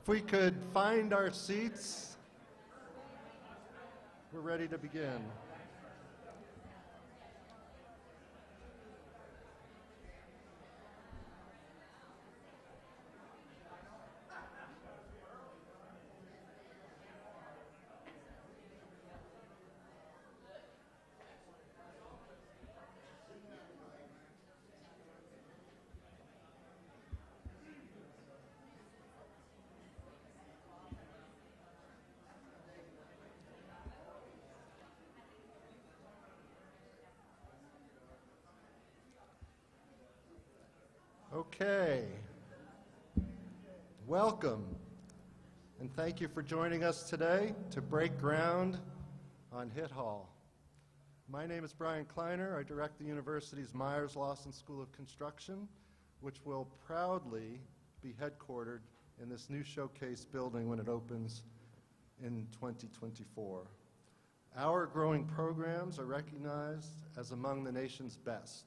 If we could find our seats, we're ready to begin. Okay, welcome, and thank you for joining us today to break ground on Hitt Hall. My name is Brian Kleiner. I direct the university's Myers-Lawson School of Construction, which will proudly be headquartered in this new showcase building when it opens in 2024. Our growing programs are recognized as among the nation's best,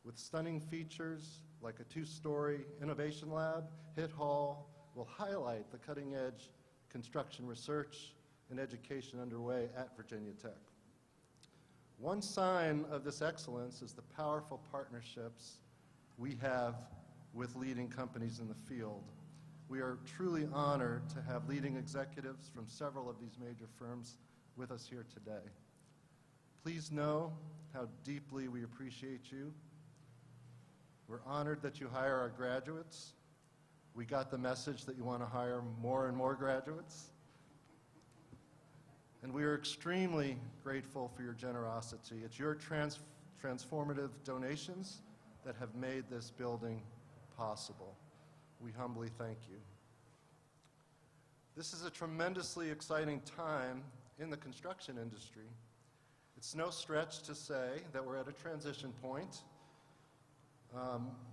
with stunning features like a 2-story innovation lab. Hitt Hall will highlight the cutting-edge construction research and education underway at Virginia Tech. One sign of this excellence is the powerful partnerships we have with leading companies in the field. We are truly honored to have leading executives from several of these major firms with us here today. Please know how deeply we appreciate you. We're honored that you hire our graduates. We got the message that you want to hire more and more graduates. And we are extremely grateful for your generosity. It's your transformative donations that have made this building possible. We humbly thank you. This is a tremendously exciting time in the construction industry. It's no stretch to say that we're at a transition point.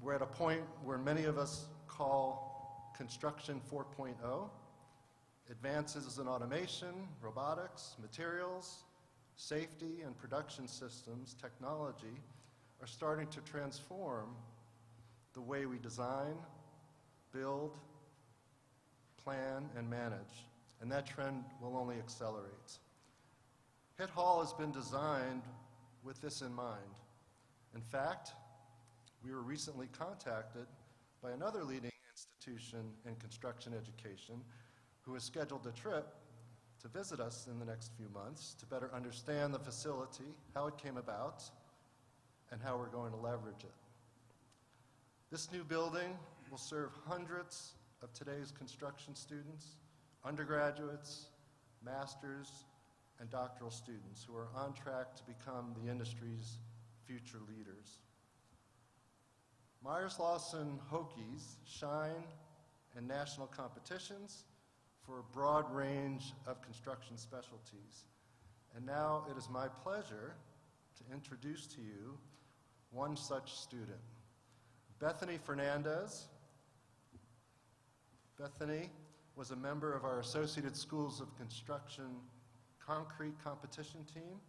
We're at a point where many of us call construction 4.0. Advances in automation, robotics, materials, safety, and production systems, technology, are starting to transform the way we design, build, plan, and manage. And that trend will only accelerate. Hitt Hall has been designed with this in mind. In fact, we were recently contacted by another leading institution in construction education who has scheduled a trip to visit us in the next few months to better understand the facility, how it came about, and how we're going to leverage it. This new building will serve hundreds of today's construction students, undergraduates, masters, and doctoral students who are on track to become the industry's future leaders. Myers-Lawson Hokies shine in national competitions for a broad range of construction specialties. And now it is my pleasure to introduce to you one such student, Bethany Fernandez. Bethany was a member of our Associated Schools of Construction concrete competition team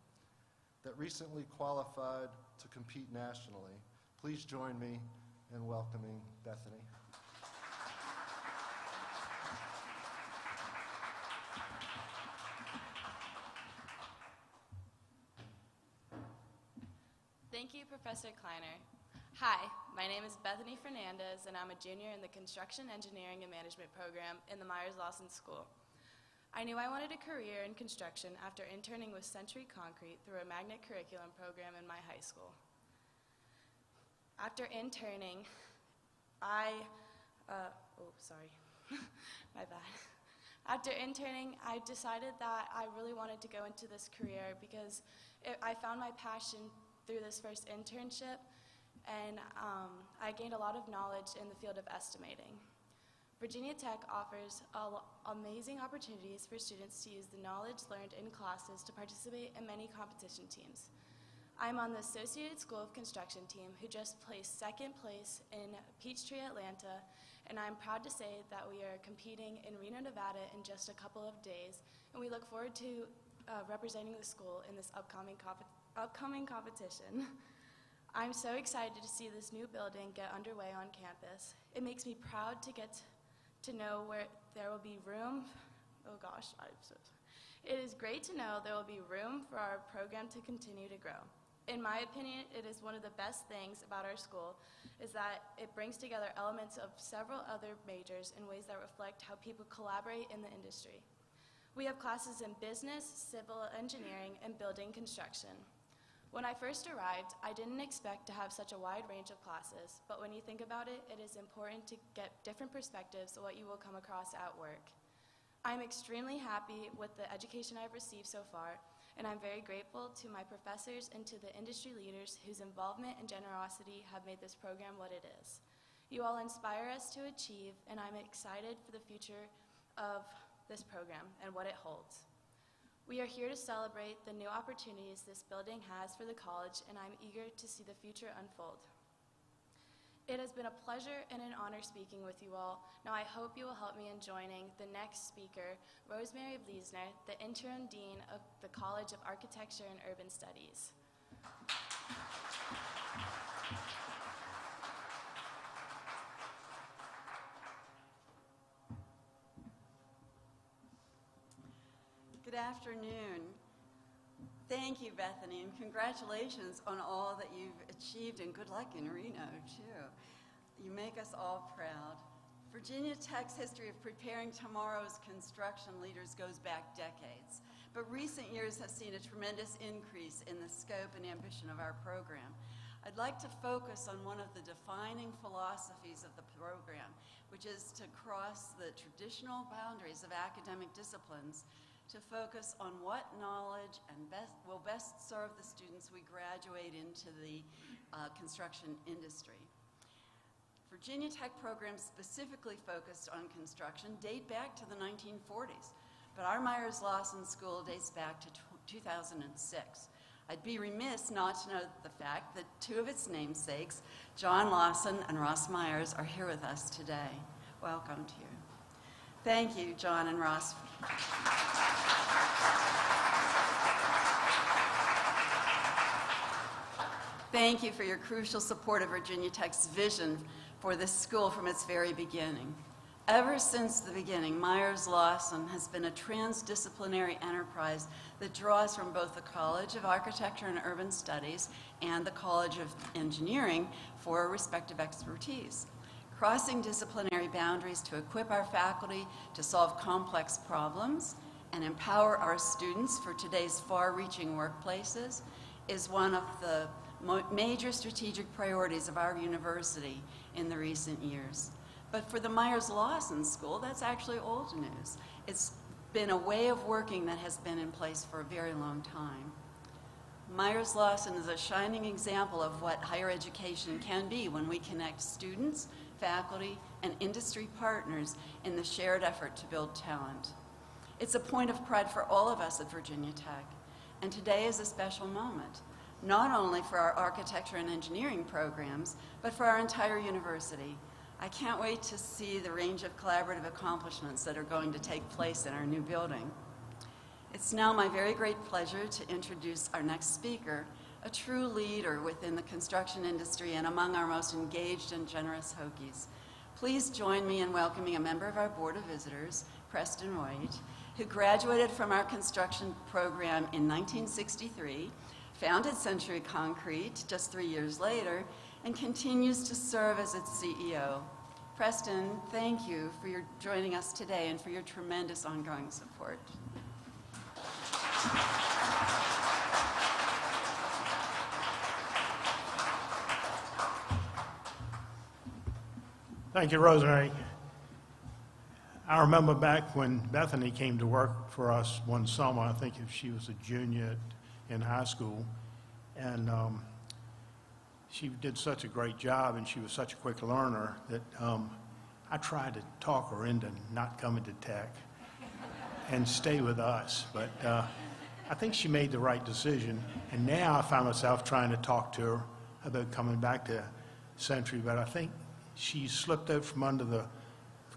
that recently qualified to compete nationally. Please join me in welcoming Bethany. Thank you, Professor Kleiner. Hi, my name is Bethany Fernandez, and I'm a junior in the Construction Engineering and Management program in the Myers-Lawson School. I knew I wanted a career in construction after interning with Century Concrete through a magnet curriculum program in my high school. After interning, my bad. After interning, I decided that I really wanted to go into this career because I found my passion through this first internship, and I gained a lot of knowledge in the field of estimating. Virginia Tech offers amazing opportunities for students to use the knowledge learned in classes to participate in many competition teams. I'm on the Associated School of Construction team who just placed second place in Peachtree, Atlanta, and I'm proud to say that we are competing in Reno, Nevada in just a couple of days, and we look forward to representing the school in this upcoming competition. I'm so excited to see this new building get underway on campus. It makes me proud to get to know where there will be room. Oh gosh, it is great to know there will be room for our program to continue to grow. In my opinion, it is one of the best things about our school is that it brings together elements of several other majors in ways that reflect how people collaborate in the industry. We have classes in business, civil engineering, and building construction. When I first arrived, I didn't expect to have such a wide range of classes, but when you think about it, it is important to get different perspectives of what you will come across at work. I'm extremely happy with the education I've received so far, and I'm very grateful to my professors and to the industry leaders whose involvement and generosity have made this program what it is. You all inspire us to achieve, and I'm excited for the future of this program and what it holds. We are here to celebrate the new opportunities this building has for the college, and I'm eager to see the future unfold. It has been a pleasure and an honor speaking with you all. Now I hope you will help me in joining the next speaker, Rosemary Bliesner, the Interim Dean of the College of Architecture and Urban Studies. Good afternoon. Thank you, Bethany, and congratulations on all that you've achieved, and good luck in Reno, too. You make us all proud. Virginia Tech's history of preparing tomorrow's construction leaders goes back decades, but recent years have seen a tremendous increase in the scope and ambition of our program. I'd like to focus on one of the defining philosophies of the program, which is to cross the traditional boundaries of academic disciplines to focus on what knowledge and will best serve the students we graduate into the construction industry. Virginia Tech programs specifically focused on construction date back to the 1940s, but our Myers-Lawson School dates back to 2006. I'd be remiss not to note the fact that two of its namesakes, John Lawson and Ross Myers, are here with us today. Welcome to you. Thank you, John and Ross. Thank you for your crucial support of Virginia Tech's vision for this school from its very beginning. Ever since the beginning, Myers-Lawson has been a transdisciplinary enterprise that draws from both the College of Architecture and Urban Studies and the College of Engineering for respective expertise, crossing disciplinary boundaries to equip our faculty to solve complex problems and empower our students for today's far-reaching workplaces is one of the major strategic priorities of our university in the recent years. But for the Myers-Lawson School, that's actually old news. It's been a way of working that has been in place for a very long time. Myers-Lawson is a shining example of what higher education can be when we connect students, faculty, and industry partners in the shared effort to build talent. It's a point of pride for all of us at Virginia Tech, and today is a special moment, not only for our architecture and engineering programs, but for our entire university. I can't wait to see the range of collaborative accomplishments that are going to take place in our new building. It's now my very great pleasure to introduce our next speaker, a true leader within the construction industry and among our most engaged and generous Hokies. Please join me in welcoming a member of our Board of Visitors, Preston White, who graduated from our construction program in 1963, founded Century Concrete just 3 years later, and continues to serve as its CEO. Preston, thank you for your joining us today and for your tremendous ongoing support. Thank you, Rosemary. I remember back when Bethany came to work for us one summer, I think she was a junior in high school, and she did such a great job and she was such a quick learner that I tried to talk her into not coming to Tech and stay with us, but I think she made the right decision, and now I find myself trying to talk to her about coming back to Century, but I think she slipped out from under the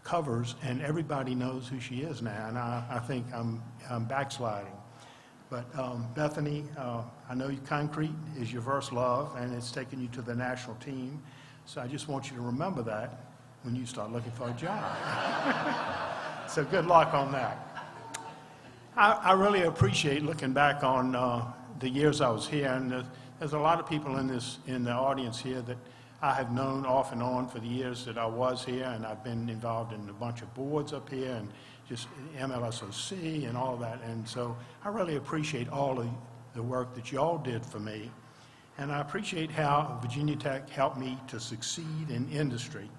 covers and everybody knows who she is now, and I think I'm backsliding. But Bethany, I know concrete is your first love and it's taken you to the national team, so I just want you to remember that when you start looking for a job. So good luck on that. I really appreciate looking back on the years I was here, and there's a lot of people in the audience here that I have known off and on for the years that I was here, and I've been involved in a bunch of boards up here and just MLSOC and all of that, and so I really appreciate all of the work that you all did for me, and I appreciate how Virginia Tech helped me to succeed in industry.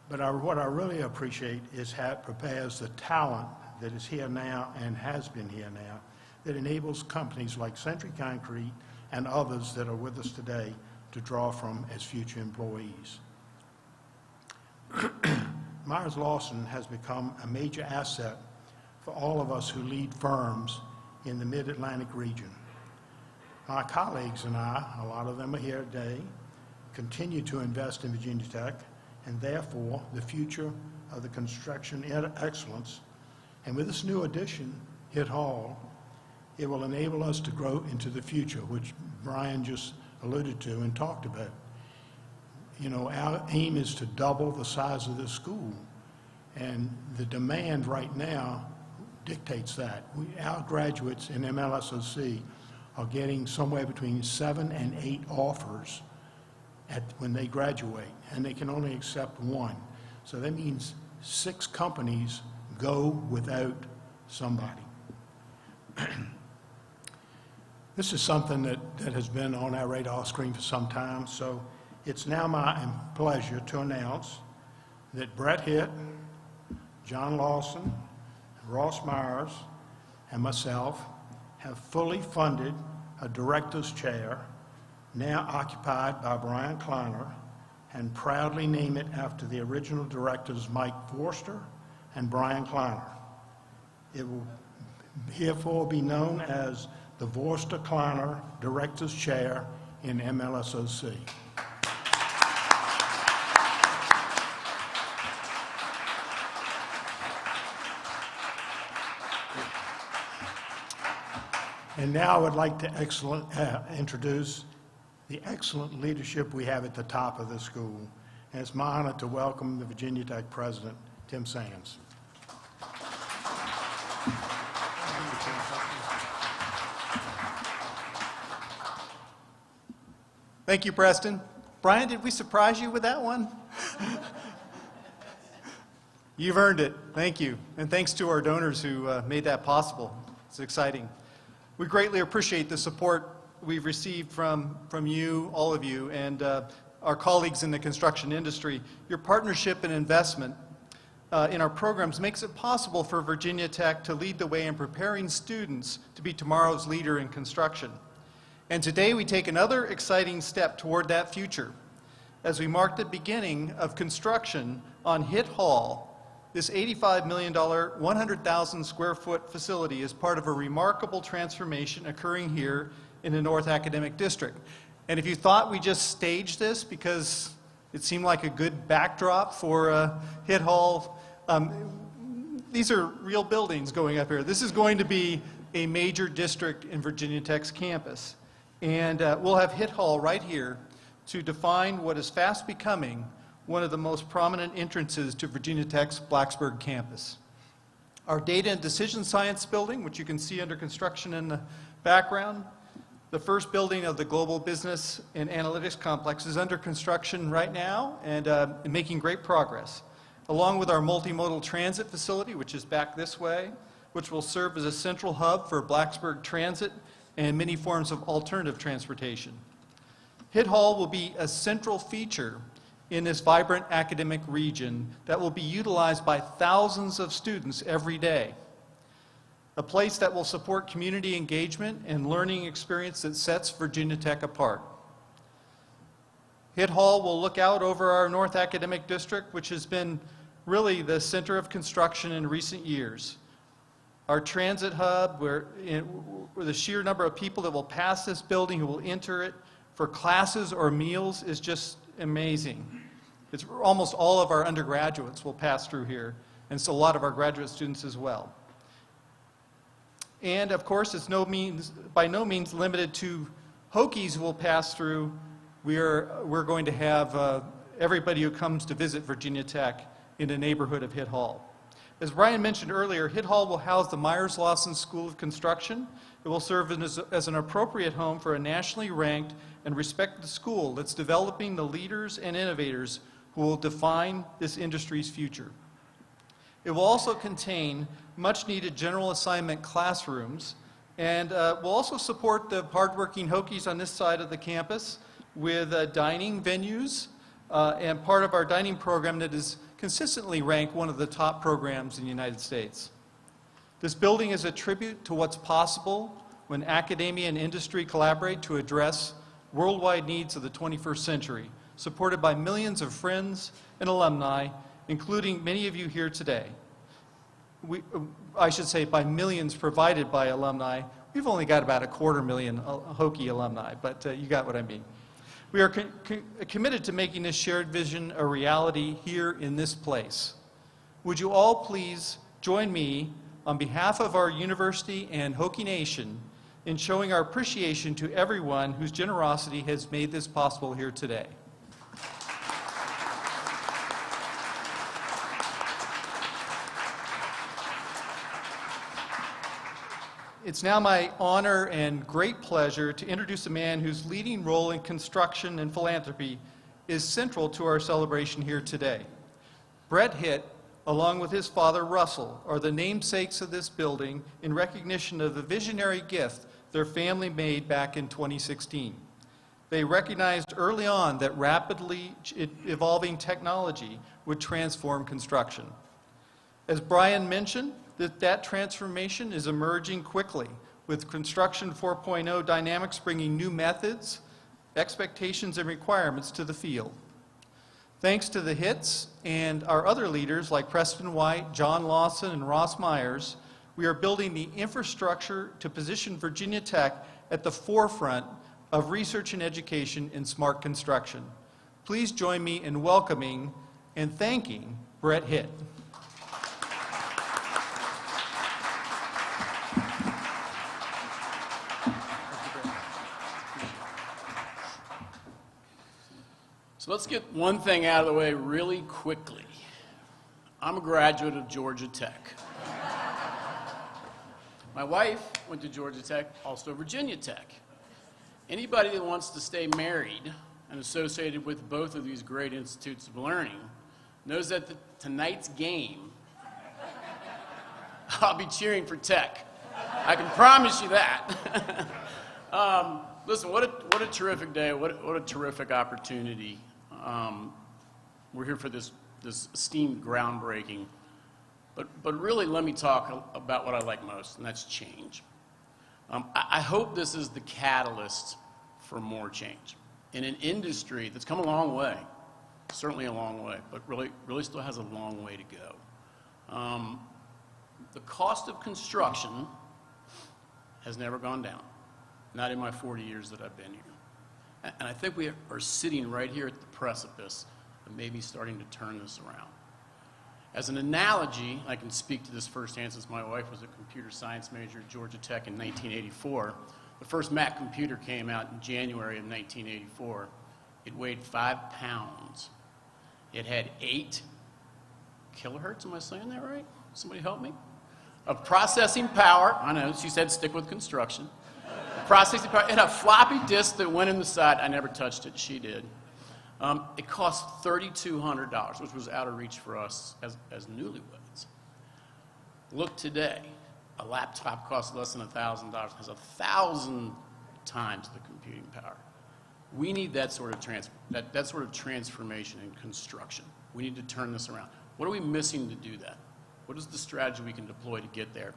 But what I really appreciate is how it prepares the talent that is here now and has been here now, that enables companies like Century Concrete and others that are with us today to draw from as future employees. Myers Lawson has become a major asset for all of us who lead firms in the Mid-Atlantic region. My colleagues and I, a lot of them are here today, continue to invest in Virginia Tech, and therefore the future of the construction excellence. And with this new addition, Hitt Hall, it will enable us to grow into the future, which Brian just alluded to and talked about. You know, our aim is to double the size of this school, and the demand right now dictates that. Our graduates in MLSOC are getting somewhere between 7 and 8 offers when they graduate, and they can only accept 1. So that means 6 companies go without somebody. This is something that has been on our radar screen for some time, so it's now my pleasure to announce that Brett Hitt, John Lawson, Ross Myers, and myself have fully funded a director's chair, now occupied by Brian Kleiner, and proudly name it after the original directors Mike Forster and Brian Kleiner. It will herefore be known as the Forster Kleiner Director's Chair in MLSOC. And now I would like to introduce the excellent leadership we have at the top of the school. And it's my honor to welcome the Virginia Tech President, Tim Sands. Thank you, Preston. Brian, did we surprise you with that one? You've earned it. Thank you. And thanks to our donors who made that possible. It's exciting. We greatly appreciate the support we've received from you, all of you, and our colleagues in the construction industry. Your partnership and investment in our programs makes it possible for Virginia Tech to lead the way in preparing students to be tomorrow's leader in construction. And today we take another exciting step toward that future as we mark the beginning of construction on Hitt Hall. This $85 million, 100,000 square foot facility is part of a remarkable transformation occurring here in the North Academic District. And if you thought we just staged this because it seemed like a good backdrop for Hitt Hall, these are real buildings going up here. This is going to be a major district in Virginia Tech's campus. And we'll have Hitt Hall right here to define what is fast becoming one of the most prominent entrances to Virginia Tech's Blacksburg campus. Our Data and Decision Science building, which you can see under construction in the background, the first building of the Global Business and Analytics Complex, is under construction right now and making great progress, along with our multimodal transit facility, which is back this way, which will serve as a central hub for Blacksburg transit and many forms of alternative transportation. Hitt Hall will be a central feature in this vibrant academic region that will be utilized by thousands of students every day. A place that will support community engagement and learning experience that sets Virginia Tech apart. Hitt Hall will look out over our North Academic District, which has been really the center of construction in recent years. Our transit hub, where the sheer number of people that will pass this building, who will enter it for classes or meals, is just amazing. It's almost all of our undergraduates will pass through here, and so a lot of our graduate students as well. And of course, it's by no means limited to Hokies who will pass through. We're going to have everybody who comes to visit Virginia Tech in the neighborhood of Hitt Hall. As Brian mentioned earlier, Hitt Hall will house the Myers-Lawson School of Construction. It will serve as an appropriate home for a nationally ranked and respected school that's developing the leaders and innovators who will define this industry's future. It will also contain much-needed general assignment classrooms, and will also support the hardworking Hokies on this side of the campus with dining venues, and part of our dining program that is consistently ranked one of the top programs in the United States. This building is a tribute to what's possible when academia and industry collaborate to address worldwide needs of the 21st century, supported by millions of friends and alumni, including many of you here today. I should say by millions provided by alumni. We've only got about 250,000 Hokie alumni, but you got what I mean. We are committed to making this shared vision a reality here in this place. Would you all please join me on behalf of our university and Hokie Nation in showing our appreciation to everyone whose generosity has made this possible here today. It's now my honor and great pleasure to introduce a man whose leading role in construction and philanthropy is central to our celebration here today. Brett Hitt, along with his father Russell, are the namesakes of this building in recognition of the visionary gift their family made back in 2016. They recognized early on that rapidly evolving technology would transform construction. As Brian mentioned, that transformation is emerging quickly, with Construction 4.0 dynamics bringing new methods, expectations, and requirements to the field. Thanks to the Hitts and our other leaders like Preston White, John Lawson, and Ross Myers, we are building the infrastructure to position Virginia Tech at the forefront of research and education in smart construction. Please join me in welcoming and thanking Brett Hitt. So let's get one thing out of the way really quickly. I'm a graduate of Georgia Tech. My wife went to Georgia Tech, also Virginia Tech. Anybody that wants to stay married and associated with both of these great institutes of learning knows that tonight's game, I'll be cheering for Tech. I can promise you that. Listen, what a terrific day, what a terrific opportunity. We're here for this esteemed groundbreaking, but really let me talk about what I like most, and that's change. I hope this is the catalyst for more change in an industry that's come a long way, certainly a long way, but really still has a long way to go. The cost of construction has never gone down, not in my 40 years that I've been here. And I think we are sitting right here at the precipice of maybe starting to turn this around. As an analogy, I can speak to this firsthand since my wife was a computer science major at Georgia Tech in 1984. The first Mac computer came out in January of 1984. It weighed 5 pounds. It had 8 kilohertz, am I saying that right? Somebody help me? Of processing power. I know, she said stick with construction. Processing power. It had a floppy disk that went in the side. I never touched it. She did. It cost $3,200, which was out of reach for us as newlyweds. Look today. A laptop costs less than $1,000. Has 1,000 times the computing power. We need that sort of transformation in construction. We need to turn this around. What are we missing to do that? What is the strategy we can deploy to get there?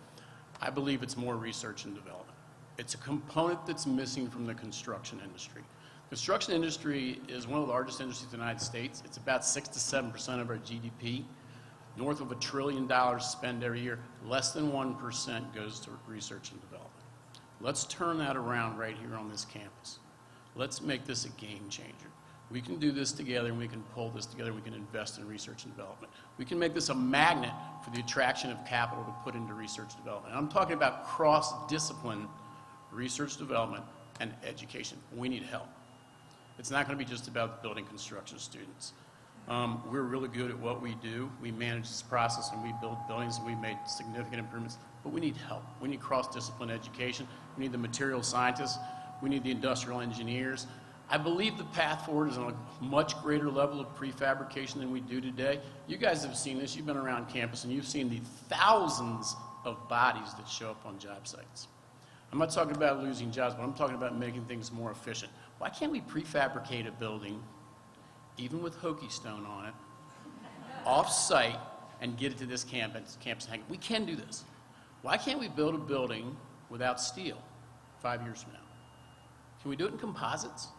I believe it's more research and development. It's a component that's missing from the construction industry. Construction industry is one of the largest industries in the United States. It's about 6 to 7% of our GDP. North of $1 trillion spent every year. Less than 1% goes to research and development. Let's turn that around right here on this campus. Let's make this a game changer. We can do this together, and we can pull this together. We can invest in research and development. We can make this a magnet for the attraction of capital to put into research and development. And I'm talking about cross-discipline research, development, and education. We need help. It's not going to be just about building construction students. We're really good at what we do. We manage this process and we build buildings and we made significant improvements, but we need help. We need cross-discipline education. We need the material scientists. We need the industrial engineers. I believe the path forward is on a much greater level of prefabrication than we do today. You guys have seen this. You've been around campus and you've seen the thousands of bodies that show up on job sites. I'm not talking about losing jobs, but I'm talking about making things more efficient. Why can't we prefabricate a building, even with hokey stone on it, off-site, and get it to this campus? We can do this. Why can't we build a building without steel 5 years from now? Can we do it in composites?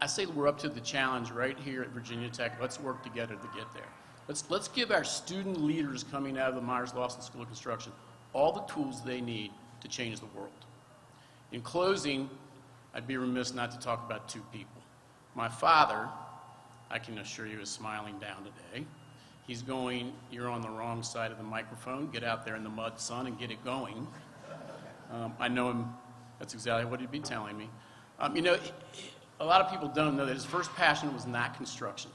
I say we're up to the challenge right here at Virginia Tech. Let's work together to get there. Let's give our student leaders coming out of the Myers-Lawson School of Construction all the tools they need to change the world. In closing, I'd be remiss not to talk about two people. My father, I can assure you, is smiling down today. He's going, you're on the wrong side of the microphone, get out there in the mud, son, and get it going. I know him, that's exactly what he'd be telling me. You know, a lot of people don't know that his first passion was not construction.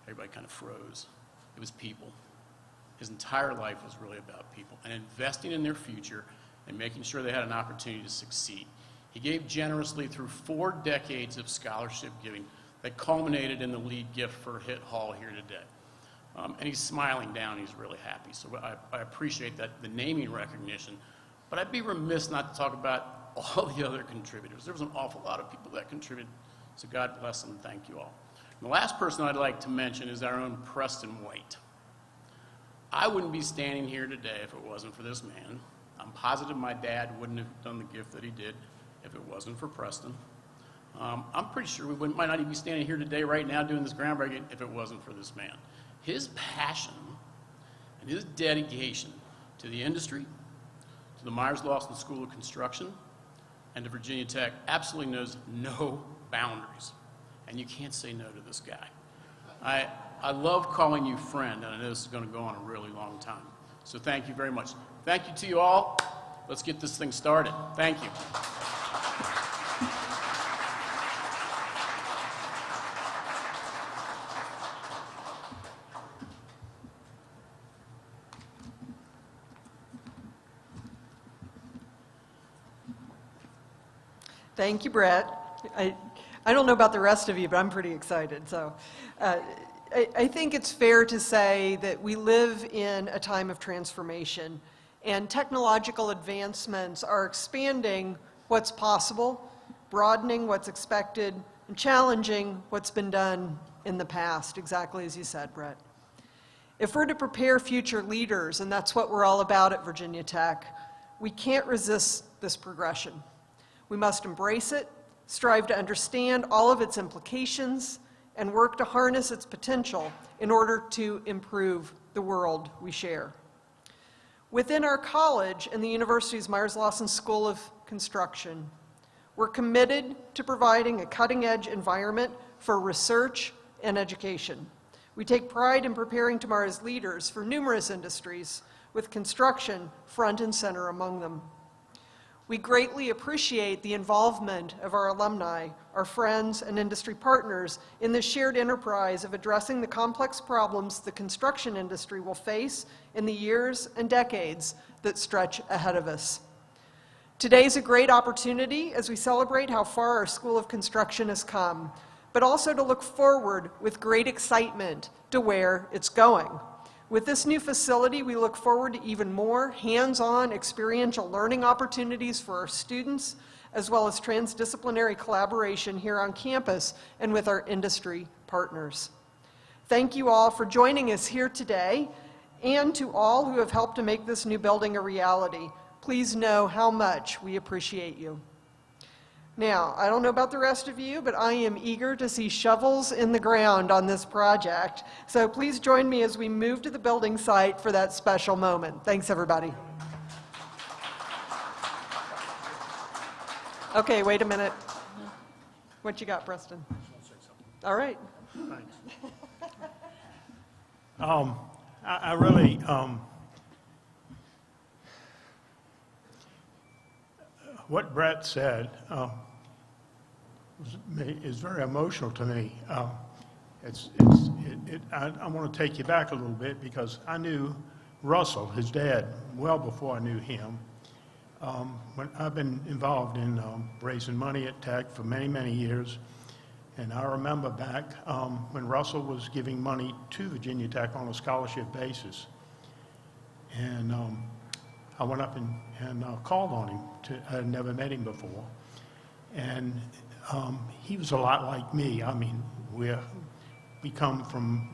Everybody kind of froze. It was people. His entire life was really about people and investing in their future and making sure they had an opportunity to succeed. He gave generously through 4 decades of scholarship giving that culminated in the lead gift for Hitt Hall here today. And he's smiling down, he's really happy. So I appreciate that, the naming recognition, but I'd be remiss not to talk about all the other contributors. There was an awful lot of people that contributed, so God bless them, thank you all. And the last person I'd like to mention is our own Preston White. I wouldn't be standing here today if it wasn't for this man. I'm positive my dad wouldn't have done the gift that he did if it wasn't for Preston. I'm pretty sure we might not even be standing here today right now doing this groundbreaking if it wasn't for this man. His passion and his dedication to the industry, to the Myers-Lawson School of Construction, and to Virginia Tech absolutely knows no boundaries. And you can't say no to this guy. I love calling you friend, and I know this is going to go on a really long time. So thank you very much. Thank you to you all. Let's get this thing started. Thank you. Thank you, Brett. I don't know about the rest of you, but I'm pretty excited. So I think it's fair to say that we live in a time of transformation, and technological advancements are expanding what's possible, broadening what's expected, and challenging what's been done in the past, exactly as you said, Brett. If we're to prepare future leaders, and that's what we're all about at Virginia Tech, we can't resist this progression. We must embrace it, strive to understand all of its implications, and work to harness its potential in order to improve the world we share. Within our college and the university's Myers-Lawson School of Construction, we're committed to providing a cutting-edge environment for research and education. We take pride in preparing tomorrow's leaders for numerous industries, with construction front and center among them. We greatly appreciate the involvement of our alumni, our friends, and industry partners in the shared enterprise of addressing the complex problems the construction industry will face in the years and decades that stretch ahead of us. Today's a great opportunity as we celebrate how far our School of Construction has come, but also to look forward with great excitement to where it's going. With this new facility, we look forward to even more hands-on experiential learning opportunities for our students, as well as transdisciplinary collaboration here on campus and with our industry partners. Thank you all for joining us here today, and to all who have helped to make this new building a reality. Please know how much we appreciate you. Now, I don't know about the rest of you, but I am eager to see shovels in the ground on this project. So please join me as we move to the building site for that special moment. Thanks, everybody. Okay, wait a minute. What you got, Preston? All right. Thanks. I really, what Brett said is very emotional to me. I want to take you back a little bit because I knew Russell, his dad, well before I knew him. When I've been involved in raising money at Tech for many, many years, and I remember back when Russell was giving money to Virginia Tech on a scholarship basis. And I went up and called on him. I had never met him before. And he was a lot like me. I mean, we come from,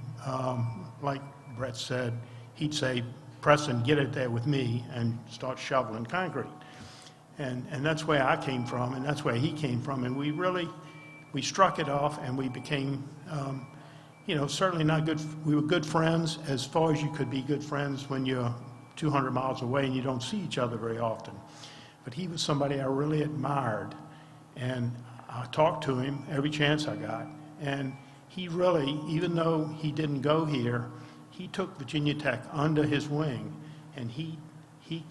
like Brett said, he'd say, Preston, get it there with me, and start shoveling concrete. And that's where I came from, and that's where he came from. And we struck it off, and we became, certainly not good. We were good friends as far as you could be good friends when you're 200 miles away and you don't see each other very often. But he was somebody I really admired, and I talked to him every chance I got. And he really, even though he didn't go here, he took Virginia Tech under his wing, and he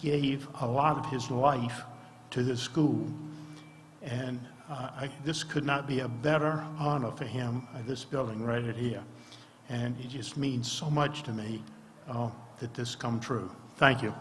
gave a lot of his life to this school. And this could not be a better honor for him, this building right here. And it just means so much to me that this come true. Thank you.